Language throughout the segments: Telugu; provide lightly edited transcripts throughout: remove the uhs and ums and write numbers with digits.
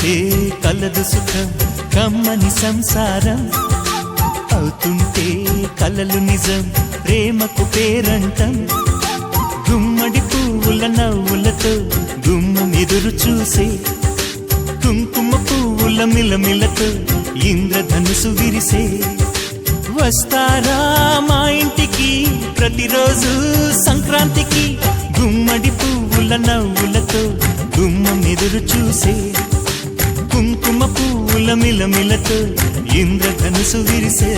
వస్తుంటే కలదు సుఖం కమ్మని సంసారం అవుతుంటే కలలు నిజం ప్రేమకు పేరంటం గుమ్మడి పువ్వుల నవ్వులతో గుమ్మం ఎదురు చూసే కుంకుమ పువ్వుల మిలమిలతో ఇంద్రధనుసు విరిసే వస్తారా మా ఇంటికి ప్రతిరోజు సంక్రాంతికి గుమ్మడి పువ్వుల నవ్వులతో గుమ్మం ఎదురు చూసే కుంకుమ పువ్వుల మిలమిలతో ఇంద్రధనుసు విరిసే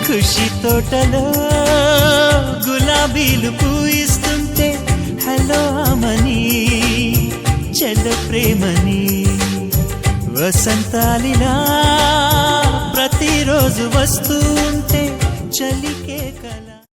ఖుషి తోటలో గులాబీలు పూయిస్తుంటే హలో అమని చెడ్డ ప్రేమని వసంతాలిలా ప్రతిరోజు వస్తూ ఉంటే చలికే కల